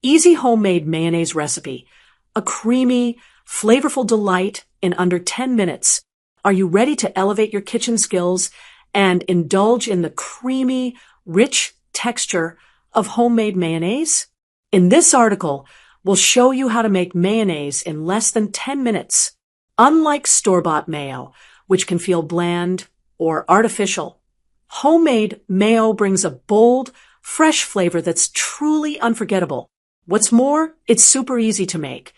Easy homemade mayonnaise recipe. A creamy, flavorful delight in under 10 minutes. Are you ready to elevate your kitchen skills and indulge in the creamy, rich texture of homemade mayonnaise? In this article, we'll show you how to make mayonnaise in less than 10 minutes. Unlike store-bought mayo, which can feel bland or artificial, homemade mayo brings a bold, fresh flavor that's truly unforgettable. What's more, it's super easy to make,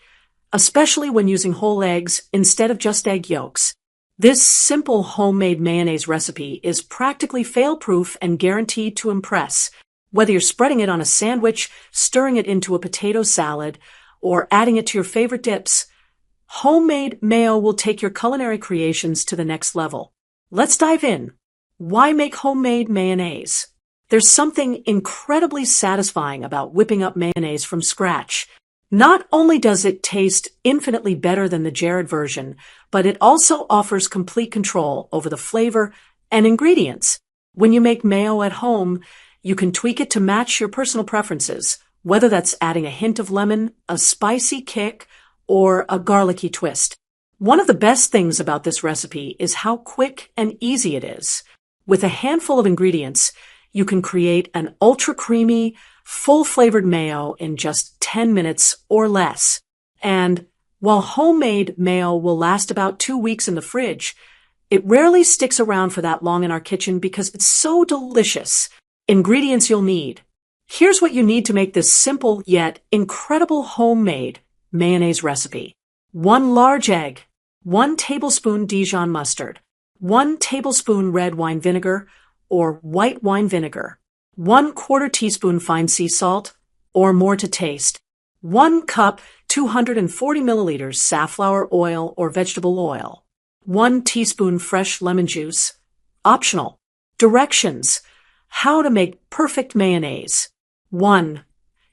especially when using whole eggs instead of just egg yolks. This simple homemade mayonnaise recipe is practically fail-proof and guaranteed to impress. Whether you're spreading it on a sandwich, stirring it into a potato salad, or adding it to your favorite dips, homemade mayo will take your culinary creations to the next level. Let's dive in. Why make homemade mayonnaise? There's something incredibly satisfying about whipping up mayonnaise from scratch. Not only does it taste infinitely better than the jarred version, but it also offers complete control over the flavor and ingredients. When you make mayo at home, you can tweak it to match your personal preferences, whether that's adding a hint of lemon, a spicy kick, or a garlicky twist. One of the best things about this recipe is how quick and easy it is. With a handful of ingredients, you can create an ultra-creamy, full-flavored mayo in just 10 minutes or less. And while homemade mayo will last about 2 weeks in the fridge, it rarely sticks around for that long in our kitchen because it's so delicious. Ingredients you'll need. Here's what you need to make this simple yet incredible homemade mayonnaise recipe. 1 large egg, 1 tablespoon Dijon mustard, 1 tablespoon red wine vinegar or white wine vinegar, 1/4 teaspoon fine sea salt or more to taste, 1 cup 240 milliliters safflower oil or vegetable oil, 1 teaspoon fresh lemon juice. Optional. Directions. How to make perfect mayonnaise. 1.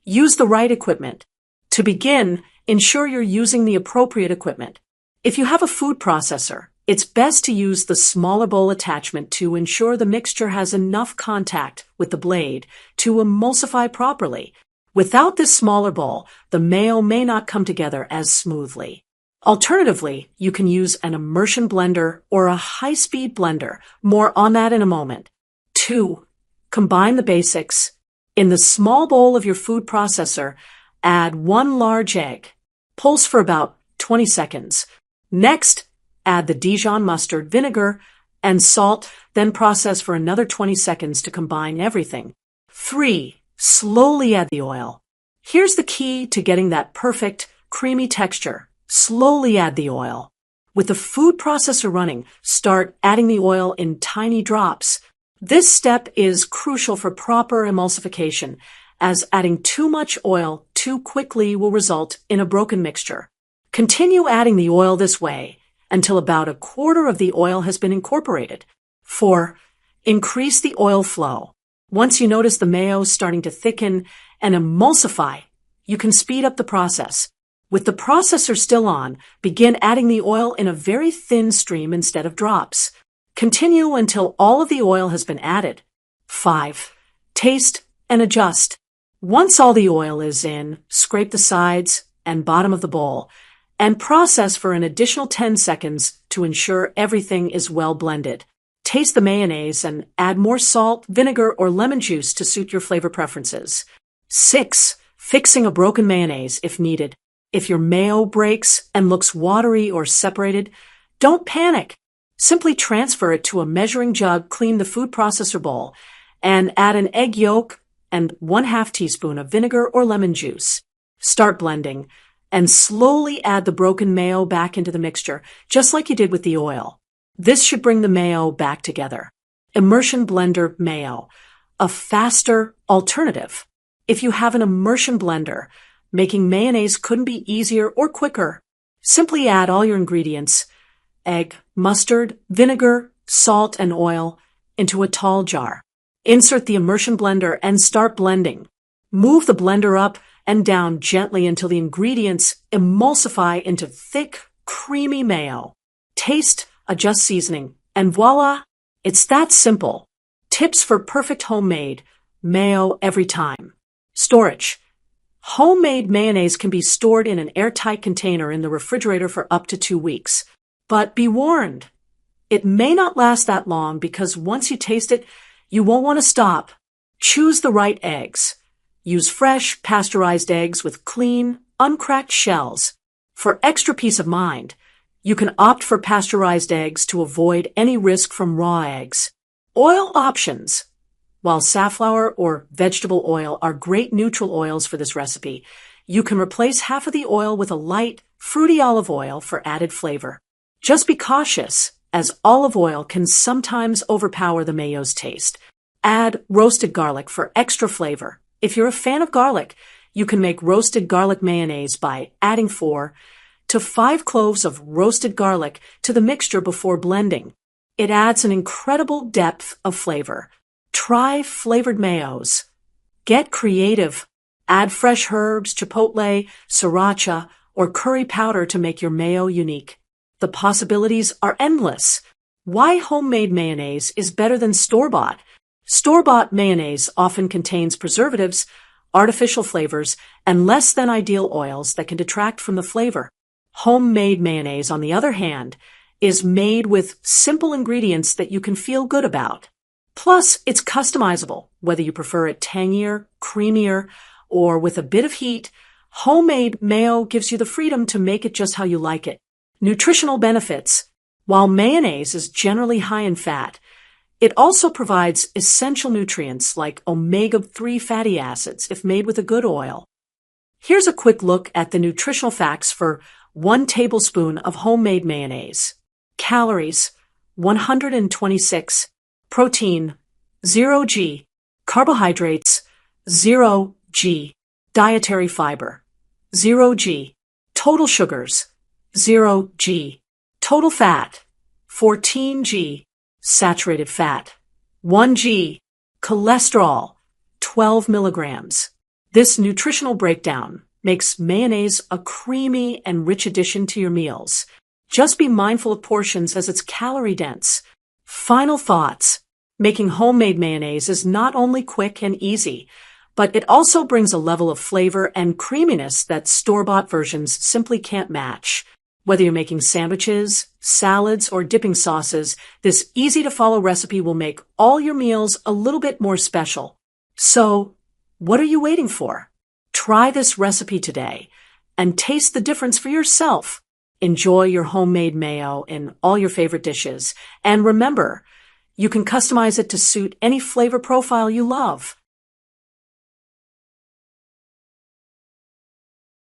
Use the right equipment. To begin, ensure you're using the appropriate equipment. If you have a food processor, it's best to use the smaller bowl attachment to ensure the mixture has enough contact with the blade to emulsify properly. Without this smaller bowl, the mayo may not come together as smoothly. Alternatively, you can use an immersion blender or a high-speed blender. More on that in a moment. 2. Combine the basics. In the small bowl of your food processor, add 1 large egg. Pulse for about 20 seconds. Next, add the Dijon mustard, vinegar, and salt, then process for another 20 seconds to combine everything. 3. Slowly add the oil. Here's the key to getting that perfect, creamy texture. Slowly add the oil. With the food processor running, start adding the oil in tiny drops. This step is crucial for proper emulsification, as adding too much oil too quickly will result in a broken mixture. Continue adding the oil this way until about 1/4 of the oil has been incorporated. 4. Increase the oil flow. Once you notice the mayo starting to thicken and emulsify, you can speed up the process. With the processor still on, begin adding the oil in a very thin stream instead of drops. Continue until all of the oil has been added. 5. Taste and adjust. Once all the oil is in, scrape the sides and bottom of the bowl and process for an additional 10 seconds to ensure everything is well blended. Taste the mayonnaise and add more salt, vinegar, or lemon juice to suit your flavor preferences. 6. Fixing a broken mayonnaise if needed. If your mayo breaks and looks watery or separated, don't panic. Simply transfer it to a measuring jug, clean the food processor bowl, and add an egg yolk and 1/2 teaspoon of vinegar or lemon juice. Start blending and slowly add the broken mayo back into the mixture, just like you did with the oil. This should bring the mayo back together. Immersion blender mayo, a faster alternative. If you have an immersion blender, making mayonnaise couldn't be easier or quicker. Simply add all your ingredients, egg, mustard, vinegar, salt, and oil, into a tall jar. Insert the immersion blender and start blending. Move the blender up and down gently until the ingredients emulsify into thick, creamy mayo. Taste, adjust seasoning, and voila! It's that simple. Tips for perfect homemade mayo every time. Storage. Homemade mayonnaise can be stored in an airtight container in the refrigerator for up to 2 weeks. But be warned, it may not last that long because once you taste it, you won't want to stop. Choose the right eggs. Use fresh, pasteurized eggs with clean, uncracked shells. For extra peace of mind, you can opt for pasteurized eggs to avoid any risk from raw eggs. Oil options. While safflower or vegetable oil are great neutral oils for this recipe, you can replace half of the oil with a light, fruity olive oil for added flavor. Just be cautious, as olive oil can sometimes overpower the mayo's taste. Add roasted garlic for extra flavor. If you're a fan of garlic, you can make roasted garlic mayonnaise by adding 4 to 5 cloves of roasted garlic to the mixture before blending. It adds an incredible depth of flavor. Try flavored mayos. Get creative. Add fresh herbs, chipotle, sriracha, or curry powder to make your mayo unique. The possibilities are endless. Why homemade mayonnaise is better than store-bought. Store-bought mayonnaise often contains preservatives, artificial flavors, and less than ideal oils that can detract from the flavor. Homemade mayonnaise, on the other hand, is made with simple ingredients that you can feel good about. Plus, it's customizable, whether you prefer it tangier, creamier, or with a bit of heat. Homemade mayo gives you the freedom to make it just how you like it. Nutritional benefits. While mayonnaise is generally high in fat, it also provides essential nutrients like omega-3 fatty acids if made with a good oil. Here's a quick look at the nutritional facts for 1 tablespoon of homemade mayonnaise. Calories, 126. Protein, 0 g. Carbohydrates, 0 g. Dietary fiber, 0 g. Total sugars, 0 g. Total fat, 14 g. Saturated fat, 1 g. Cholesterol, 12 milligrams. This nutritional breakdown makes mayonnaise a creamy and rich addition to your meals. Just be mindful of portions as it's calorie-dense. Final thoughts. Making homemade mayonnaise is not only quick and easy, but it also brings a level of flavor and creaminess that store-bought versions simply can't match. Whether you're making sandwiches, salads, or dipping sauces, this easy-to-follow recipe will make all your meals a little bit more special. So, what are you waiting for? Try this recipe today and taste the difference for yourself. Enjoy your homemade mayo in all your favorite dishes. And remember, you can customize it to suit any flavor profile you love.